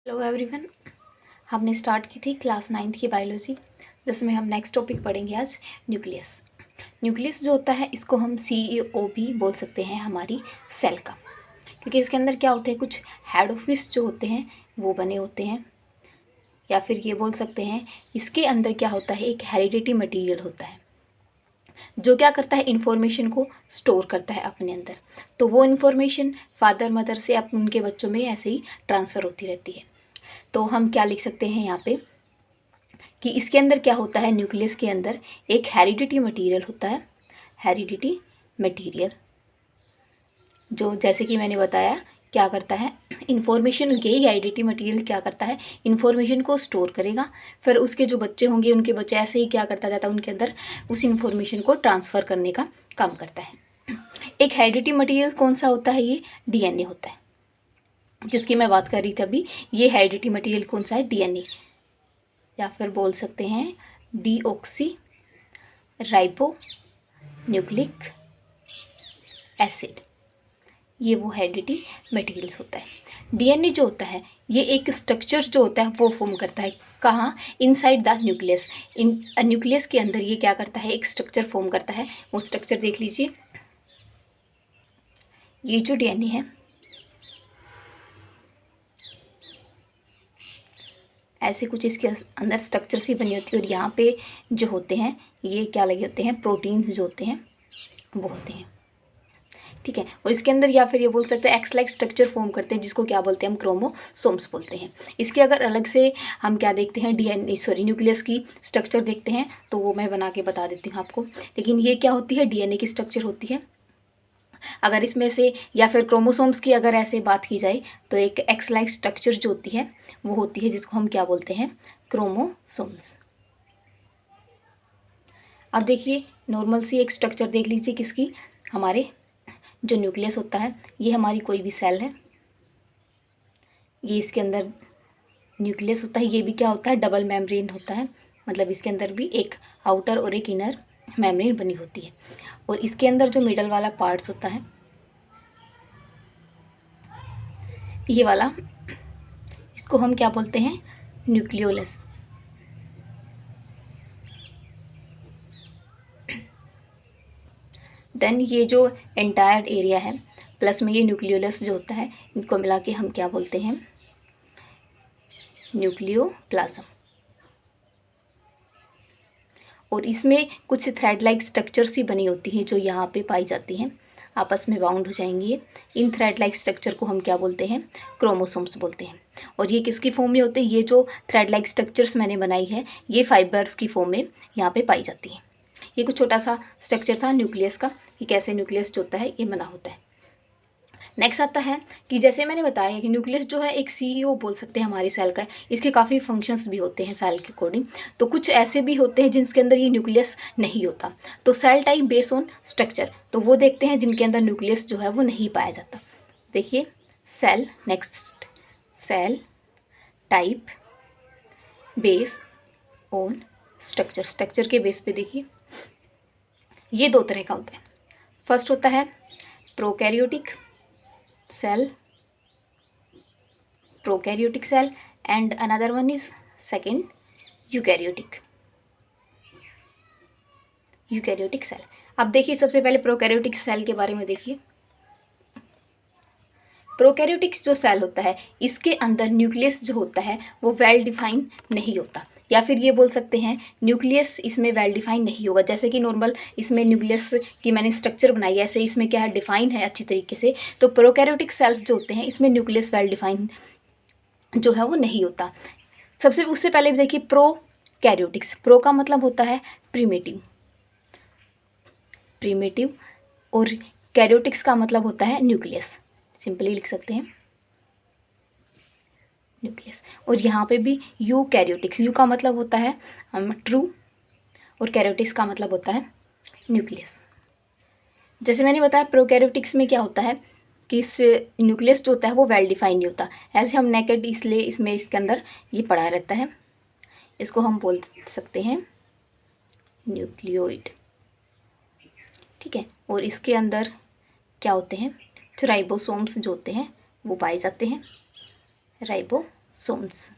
Hello everyone. हमने start की थी क्लास 9th की बायोलॉजी, जिसमें हम नेक्स्ट टॉपिक पढ़ेंगे आज न्यूक्लियस। न्यूक्लियस जो होता है इसको हम CEO भी बोल सकते हैं हमारी सेल का, क्योंकि इसके अंदर क्या होते हैं, कुछ हेड ऑफिस जो होते हैं वो बने होते हैं, या फिर ये बोल सकते हैं इसके अंदर क्या होता है, एक हेरिडिटी मटीरियल होता है जो क्या करता है, इन्फॉर्मेशन को स्टोर करता है अपने अंदर। तो वो इन्फॉर्मेशन फादर मदर से अब उनके बच्चों में ऐसे ही ट्रांसफ़र होती रहती है। तो हम क्या लिख सकते हैं यहाँ पे कि इसके अंदर क्या होता है, न्यूक्लियस के अंदर एक हेरिडिटी मटेरियल होता है। हेरिडिटी मटेरियल जो, जैसे कि मैंने बताया, क्या करता है, इन्फॉर्मेशन, यही हेरिडिटी मटेरियल क्या करता है, इन्फॉर्मेशन को स्टोर करेगा। फिर उसके जो बच्चे होंगे, उनके बच्चे ऐसे ही क्या करता जाता है, उनके अंदर उस इन्फॉर्मेशन को ट्रांसफ़र करने का काम करता है। एक हेरिडिटी मटेरियल कौन सा होता है, ये DNA होता है, जिसकी मैं बात कर रही थी अभी। ये हेरिडिटी मटेरियल कौन सा है, DNA, या फिर बोल सकते हैं डीऑक्सी राइबो न्यूक्लिक एसिड। ये वो हेरिडिटी मटेरियल्स होता है। DNA जो होता है ये एक स्ट्रक्चर जो होता है वो फॉर्म करता है, कहाँ, inside the nucleus. In nucleus के अंदर ये क्या करता है, एक स्ट्रक्चर फॉर्म करता है। वो स्ट्रक्चर देख लीजिए, ये जो DNA है ऐसे कुछ इसके अंदर स्ट्रक्चर सी बनी होती है, और यहाँ पे जो होते हैं ये क्या लगे होते हैं, प्रोटीन्स जो होते हैं वो होते हैं, ठीक है। और इसके अंदर या फिर ये बोल सकते हैं एक्स लाइक स्ट्रक्चर फॉर्म करते हैं, जिसको क्या बोलते हैं, हम क्रोमोसोम्स बोलते हैं। इसके अगर अलग से हम क्या देखते हैं, न्यूक्लियस की स्ट्रक्चर देखते हैं, तो वो मैं बना के बता देती हूँ आपको। लेकिन ये क्या होती है, DNA की स्ट्रक्चर होती है। अगर इसमें से या फिर क्रोमोसोम्स की अगर ऐसे बात की जाए, तो एक एक्स लाइक स्ट्रक्चर जो होती है वो होती है, जिसको हम क्या बोलते हैं, क्रोमोसोम्स। अब देखिए नॉर्मल सी एक स्ट्रक्चर देख लीजिए किसकी, हमारे जो न्यूक्लियस होता है, ये हमारी कोई भी सेल है, ये इसके अंदर न्यूक्लियस होता है। ये भी क्या होता है, डबल मेम्ब्रेन होता है, मतलब इसके अंदर भी एक आउटर और एक इनर मेम्ब्रेन बनी होती है। और इसके अंदर जो मिडल वाला पार्ट्स होता है, ये वाला, इसको हम क्या बोलते हैं, न्यूक्लियोलस। देन ये जो एंटायर एरिया है प्लस में ये न्यूक्लियोलस जो होता है, इनको मिला के हम क्या बोलते हैं, न्यूक्लियोप्लाज्म। और इसमें कुछ थ्रेड लाइक स्ट्रक्चर्स ही बनी होती हैं जो यहाँ पे पाई जाती हैं, आपस में बाउंड हो जाएंगी। इन थ्रेड लाइक स्ट्रक्चर को हम क्या बोलते हैं, क्रोमोसोम्स बोलते हैं। और ये किसकी फॉर्म में होते हैं, ये जो थ्रेड लाइक स्ट्रक्चर्स मैंने बनाई है ये फाइबर्स की फॉर्म में यहाँ पे पाई जाती हैं। ये कुछ छोटा सा स्ट्रक्चर था न्यूक्लियस का, कि कैसे न्यूक्लियस जो होता है ये बना होता है। नेक्स्ट आता है कि जैसे मैंने बताया कि न्यूक्लियस जो है एक CEO बोल सकते हैं हमारी सेल का। इसके काफ़ी फंक्शंस भी होते हैं सेल के अकॉर्डिंग। तो कुछ ऐसे भी होते हैं जिनके अंदर ये न्यूक्लियस नहीं होता। तो cell type base on structure, तो वो देखते हैं जिनके अंदर न्यूक्लियस जो है वो नहीं पाया जाता। देखिए cell, next cell type base on structure. Structure के बेस पे देखिए ये दो तरह का होता है। फर्स्ट होता है prokaryotic cell, prokaryotic cell, and another one is second eukaryotic cell। अब देखिए सबसे पहले प्रोकैरियोटिक सेल के बारे में देखिए। प्रोकैरियोटिक जो सेल होता है इसके अंदर न्यूक्लियस जो होता है वो वेल डिफाइन नहीं होता, या फिर ये बोल सकते हैं न्यूक्लियस इसमें वेल डिफाइन नहीं होगा। जैसे कि नॉर्मल इसमें न्यूक्लियस की मैंने स्ट्रक्चर बनाई है, ऐसे इसमें क्या है, डिफाइन है अच्छी तरीके से। तो प्रोकैरियोटिक सेल्स जो होते हैं इसमें न्यूक्लियस वेल डिफाइन जो है वो नहीं होता। सबसे उससे पहले भी देखिए प्रोकैरियोटिक्स, प्रो का मतलब होता है प्रीमेटिव, और कैरियोटिक्स का मतलब होता है न्यूक्लियस। सिंपली लिख सकते हैं न्यूक्लियस। और यहाँ पे भी यूकैरियोटिक्स, यू का मतलब होता है ट्रू, और कैरियोटिक्स का मतलब होता है न्यूक्लियस। जैसे मैंने बताया प्रोकैरियोटिक्स में क्या होता है कि इस न्यूक्लियस जो होता है वो वेल डिफाइन नहीं होता। ऐसे हम नेकेड, इसलिए इसमें इसके अंदर ये पड़ा रहता है। इसको हम बोल सकते हैं न्यूक्लियोइड, ठीक है। और इसके अंदर क्या होते हैं, जो राइबोसोम्स जो होते हैं वो पाए जाते हैं, राइबोसोम्स। राइबोसोम्स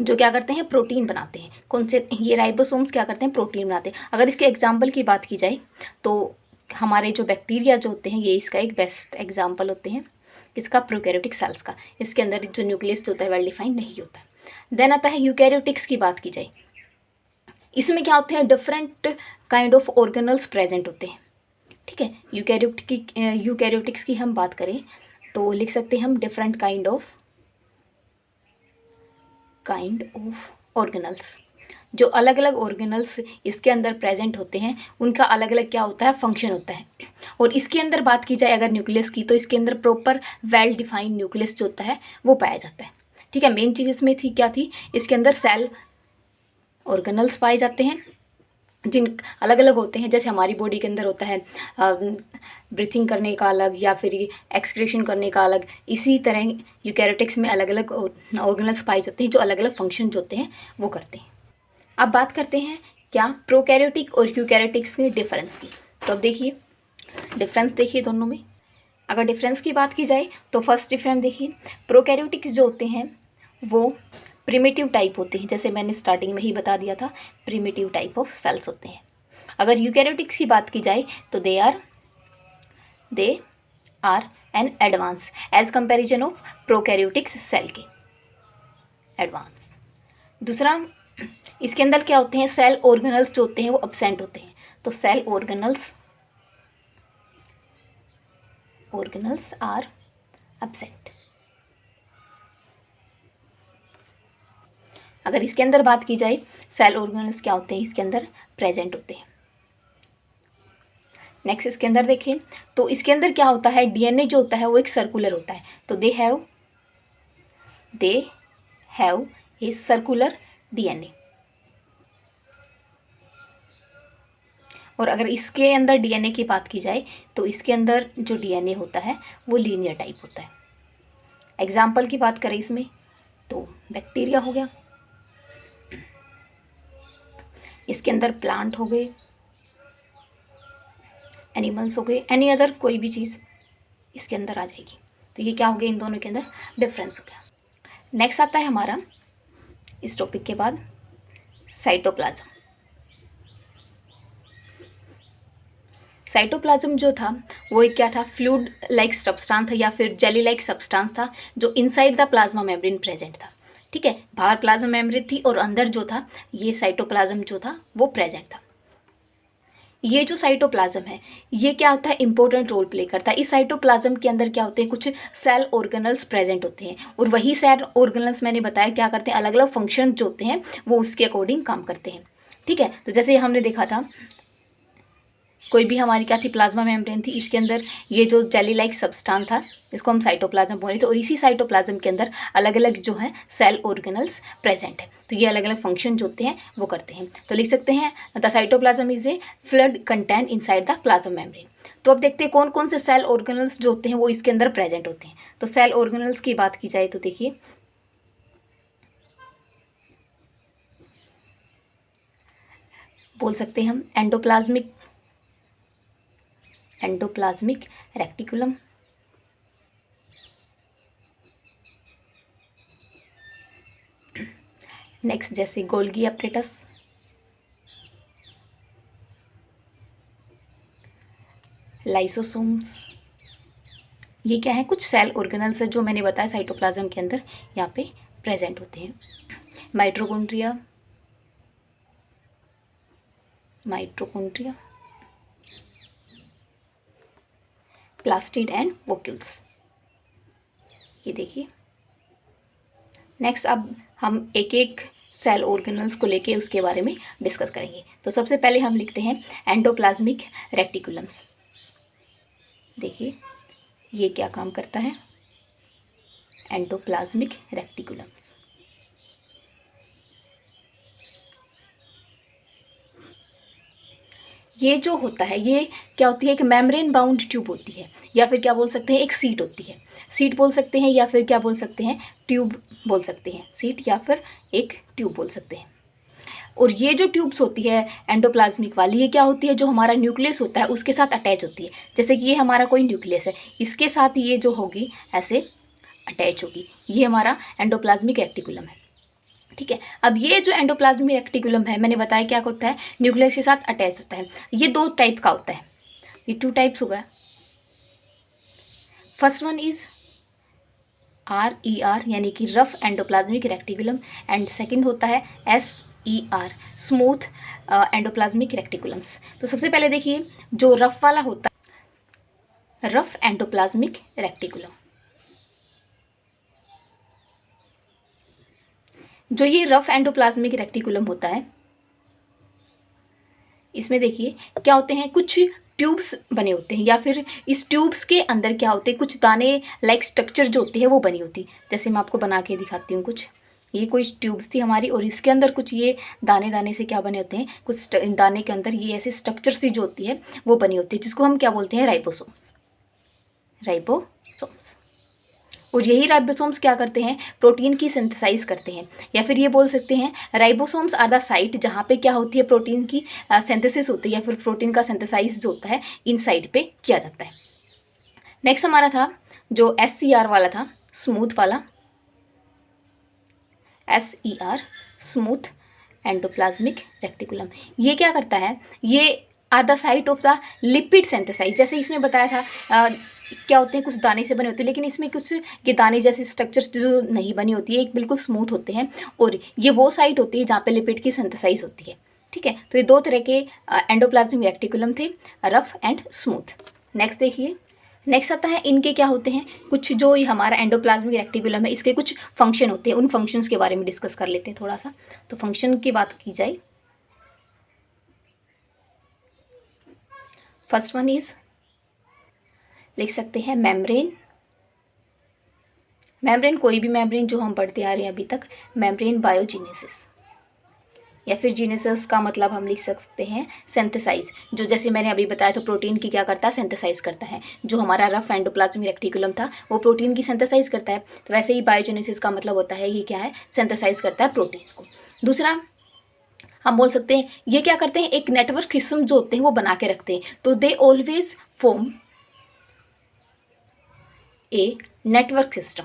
जो क्या करते हैं, प्रोटीन बनाते हैं। कौन से, ये राइबोसोम्स क्या करते हैं, प्रोटीन बनाते हैं। अगर इसके एग्जाम्पल की बात की जाए तो हमारे जो बैक्टीरिया जो होते हैं ये इसका एक बेस्ट एग्जाम्पल होते हैं, इसका प्रोकैरियोटिक सेल्स का। इसके अंदर जो न्यूक्लियस जो होता है वेल डिफाइंड नहीं होता। देन आता है यूकैरियोटिक्स की बात की जाए, इसमें क्या होते हैं, different kind of organelles present होते हैं। ठीक है, यूकैरियोटिक्स की हम बात करें तो लिख सकते हैं हम डिफरेंट काइंड ऑफ ऑर्गेनल्स। जो अलग अलग ऑर्गेनल्स इसके अंदर प्रेजेंट होते हैं उनका अलग अलग क्या होता है, फंक्शन होता है। और इसके अंदर बात की जाए अगर न्यूक्लियस की, तो इसके अंदर प्रॉपर वेल डिफाइंड न्यूक्लियस जो होता है वो पाया जाता है। ठीक है, मेन चीज़ इसमें थी क्या थी, इसके अंदर सेल ऑर्गेनल्स पाए जाते हैं जिन अलग अलग होते हैं। जैसे हमारी बॉडी के अंदर होता है ब्रीथिंग करने का अलग या फिर एक्सक्रीशन करने का अलग, इसी तरह यूकैरियोटिक्स में अलग अलग ऑर्गेनल्स पाए जाते हैं जो अलग अलग फंक्शन जो होते हैं वो करते हैं। अब बात करते हैं क्या, प्रोकैरियोटिक और यूकैरियोटिक्स के डिफरेंस की। तो अब देखिए डिफरेंस देखिए दोनों में। अगर डिफरेंस की बात की जाए तो फर्स्ट डिफरेंस देखिए, प्रोकैरियोटिक्स जो होते हैं वो प्रिमिटिव टाइप होते हैं, जैसे मैंने स्टार्टिंग में ही बता दिया था, प्रिमिटिव टाइप ऑफ सेल्स होते हैं। अगर यूकैरियोटिक्स की बात की जाए तो they are an advance as comparison of prokaryotics cell के एडवांस। दूसरा, इसके अंदर क्या होते हैं, सेल ऑर्गेनल्स जो होते हैं वो अब्सेंट होते हैं। तो सेल ऑर्गेनल्स आर अब्सेंट। अगर इसके अंदर बात की जाए, सेल ऑर्गेनल्स क्या होते हैं, इसके अंदर प्रेजेंट होते हैं। नेक्स्ट इसके अंदर देखें तो इसके अंदर क्या होता है, डीएनए जो होता है वो एक सर्कुलर होता है। तो they have a circular DNA. और अगर इसके अंदर डीएनए की बात की जाए तो इसके अंदर जो डीएनए होता है वो लीनियर टाइप होता है। एग्जाम्पल की बात करें इसमें तो बैक्टीरिया हो गया, इसके अंदर प्लांट हो गए, एनिमल्स हो गए, एनी अदर कोई भी चीज़ इसके अंदर आ जाएगी। तो ये क्या हो गया, इन दोनों के अंदर डिफरेंस हो गया। नेक्स्ट आता है हमारा इस टॉपिक के बाद साइटोप्लाज्म। साइटोप्लाज्म जो था वो एक क्या था, फ्लूइड लाइक सब्सटेंस था या फिर जेली लाइक सब्सटेंस था जो inside the plasma membrane present था। ठीक है, बाहर प्लाज्मा मेम्ब्रेन थी और अंदर जो था ये साइटोप्लाज्म जो था वो प्रेजेंट था। ये जो साइटोप्लाज्म है ये क्या होता है, इंपॉर्टेंट रोल प्ले करता है। इस साइटोप्लाज्म के अंदर क्या होते हैं, कुछ सेल ऑर्गेनल्स प्रेजेंट होते हैं और वही सेल ऑर्गेनल्स मैंने बताया क्या करते हैं, अलग अलग फंक्शन जो होते हैं वो उसके अकॉर्डिंग काम करते हैं। ठीक है, तो जैसे हमने देखा था कोई भी हमारी क्या थी, प्लाज्मा मेम्ब्रेन थी, इसके अंदर ये जो जेली लाइक सब्सटेंस था इसको हम साइटोप्लाज्म बोल रहे थे और इसी साइटोप्लाज्म के अंदर अलग अलग जो है सेल ऑर्गेनल्स प्रेजेंट है। तो ये अलग अलग फंक्शन जो होते हैं वो करते हैं। तो लिख सकते हैं the cytoplasm is a fluid contain inside the plasma membrane. तो अब देखते हैं कौन कौन से सेल ऑर्गेनल्स जो होते हैं वो इसके अंदर प्रेजेंट होते हैं। तो सेल ऑर्गेनल्स की बात की जाए तो देखिए बोल सकते हैं हम एंडोप्लाज्मिक रेक्टिकुलम, नेक्स्ट जैसे गोल्गी एपरेटस, लाइसोसोम्स। ये क्या है, कुछ सेल ऑर्गेनल्स है जो मैंने बताया साइटोप्लाज्म के अंदर यहाँ पे प्रेजेंट होते हैं। Mitochondria, plastid and vacuoles. ये देखिए नेक्स्ट अब हम एक एक सेल ऑर्गेनल्स को लेके उसके बारे में डिस्कस करेंगे। तो सबसे पहले हम लिखते हैं एंडोप्लाज्मिक रेक्टिकुलम्स। देखिए ये क्या काम करता है, एंडोप्लाज्मिक रेक्टिकुलम्स। ये जो होता है ये क्या होती है, एक मेम्ब्रेन बाउंड ट्यूब होती है या फिर क्या बोल सकते हैं एक सीट होती है। सीट बोल सकते हैं या फिर क्या बोल सकते हैं, ट्यूब बोल सकते हैं। सीट या फिर एक ट्यूब बोल सकते हैं। और ये जो ट्यूब्स होती है एंडोप्लाज्मिक वाली, ये क्या होती है, जो हमारा न्यूक्लियस होता है उसके साथ अटैच होती है। जैसे कि ये हमारा कोई न्यूक्लियस है, इसके साथ ये जो होगी ऐसे अटैच होगी। ये हमारा एंडोप्लाज्मिक रेक्टिकुलम है। ठीक है, अब ये जो एंडोप्लाज्मिक रेक्टिकुलम है, मैंने बताया क्या होता है, न्यूक्लियस के साथ अटैच होता है। ये 2 टाइप का होता है, ये 2 टाइप्स हो गया। फर्स्ट वन इज RER यानी कि rough endoplasmic reticulum, and second होता है SER स्मूथ एंडोप्लाज्मिक रेक्टिकुलम्स। तो सबसे पहले देखिए जो रफ वाला होता है, रफ एंडोप्लाज्मिक रेक्टिकुलम, जो ये रफ एंडोप्लाज्मिक रेक्टिकुलम होता है, इसमें देखिए क्या होते हैं, कुछ ट्यूब्स बने होते हैं, या फिर इस ट्यूब्स के अंदर क्या होते हैं, कुछ दाने लाइक स्ट्रक्चर जो होती है वो बनी होती। जैसे मैं आपको बना के दिखाती हूँ कुछ, ये कुछ ट्यूब्स थी हमारी, और इसके अंदर कुछ ये दाने दाने से क्या बने होते हैं, कुछ दाने के अंदर ये ऐसे स्ट्रक्चर सी जो होती है वो बनी होती है, जिसको हम क्या बोलते हैं, राइबोसोम्स। राइबोसोम्स। और यही राइबोसोम्स क्या करते हैं, प्रोटीन की सिंथेसाइज करते हैं, या फिर ये बोल सकते हैं राइबोसोम्स आर द साइट जहाँ पे क्या होती है, प्रोटीन की सिंथेसिस होती है, या फिर प्रोटीन का सिंथेसाइज जो होता है इन साइड पे किया जाता है। नेक्स्ट हमारा था जो SER वाला था, स्मूथ वाला, SER स्मूथ एंडोप्लाज्मिक रेक्टिकुलम। ये क्या करता है, ये are the site of the lipid synthesize. जैसे इसमें बताया था क्या होते हैं, कुछ दाने से बने होते हैं, लेकिन इसमें कुछ ये दाने जैसे स्ट्रक्चर्स जो नहीं बनी होती है, एक बिल्कुल स्मूथ होते हैं, और ये वो साइट होती है जहाँ पे लिपिड की सिंथेसाइज होती है। ठीक है, तो ये 2 तरह के एंडोप्लाज्मिक रेक्टिकुलम थे, रफ एंड स्मूथ। नेक्स्ट देखिए, नेक्स्ट आता है इनके क्या होते हैं, कुछ जो ये हमारा एंडोप्लाज्मिक रेक्टिकुलम है इसके कुछ फंक्शन होते हैं, उन फंक्शंस के बारे में डिस्कस कर लेते हैं थोड़ा सा। तो फंक्शन की बात की जाए, फर्स्ट वन इज लिख सकते हैं मेम्ब्रेन। मेम्ब्रेन कोई भी मेम्ब्रेन जो हम पढ़ते आ रहे हैं अभी तक, मेम्ब्रेन बायोजेनेसिस, या फिर जीनेसिस का मतलब हम लिख सकते हैं सिंथेसाइज। जो जैसे मैंने अभी बताया, तो प्रोटीन की क्या करता है, सिंथेसाइज करता है। जो हमारा रफ एंडोप्लाज्मिक रेक्टिकुलम था वो प्रोटीन की सिंथेसाइज करता है, तो वैसे ही बायोजेनेसिस का मतलब होता है ये क्या है, सिंथेसाइज करता है प्रोटीन्स को। दूसरा हम बोल सकते हैं ये क्या करते हैं, एक नेटवर्क सिस्टम जो होते हैं वो बना के रखते हैं, तो they always form a network system.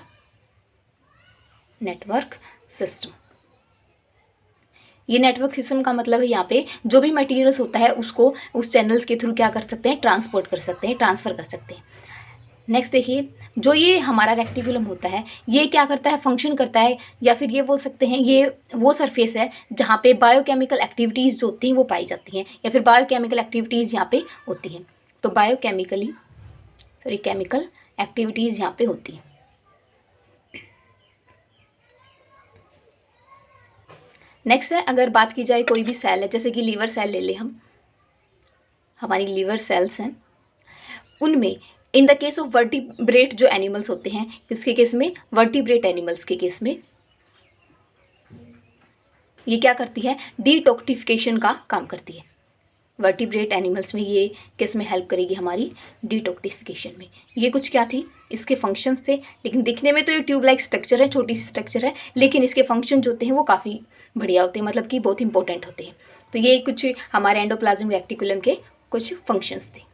Network system, ये नेटवर्क सिस्टम का मतलब है यहाँ पे जो भी मटेरियल्स होता है उसको उस चैनल्स के थ्रू क्या कर सकते हैं, ट्रांसपोर्ट कर सकते हैं, ट्रांसफ़र कर सकते हैं। नेक्स्ट देखिए, जो ये हमारा रेक्टिकुलम होता है ये क्या करता है, फंक्शन करता है, या फिर ये बोल सकते हैं ये वो सरफेस है जहाँ पे बायोकेमिकल एक्टिविटीज़ जो होती हैं वो पाई जाती हैं, या फिर बायोकेमिकल एक्टिविटीज़ यहाँ पे होती हैं। तो केमिकल एक्टिविटीज़ यहाँ पे होती हैं। नेक्स्ट है, अगर बात की जाए कोई भी सेल है, जैसे कि लीवर सेल ले लें हम, हमारी लीवर सेल्स हैं, उनमें in the case of vertebrate जो एनिमल्स होते हैं, किसके केस में, वर्टिब्रेट एनिमल्स के केस में, ये क्या करती है, डिटॉक्सिफिकेशन का काम करती है। वर्टिब्रेट एनिमल्स में ये किस में हेल्प करेगी, हमारी डिटॉक्सिफिकेशन में। ये कुछ क्या थी, इसके फंक्शंस थे, लेकिन दिखने में तो ये ट्यूब लाइक स्ट्रक्चर है, छोटी सी स्ट्रक्चर है, लेकिन इसके फंक्शन जो होते हैं वो काफ़ी बढ़िया होते हैं, मतलब कि बहुत इंपॉर्टेंट होते हैं। तो ये कुछ हमारे एंडोप्लाज्मिक रेक्टिकुलम के कुछ फंक्शंस थे।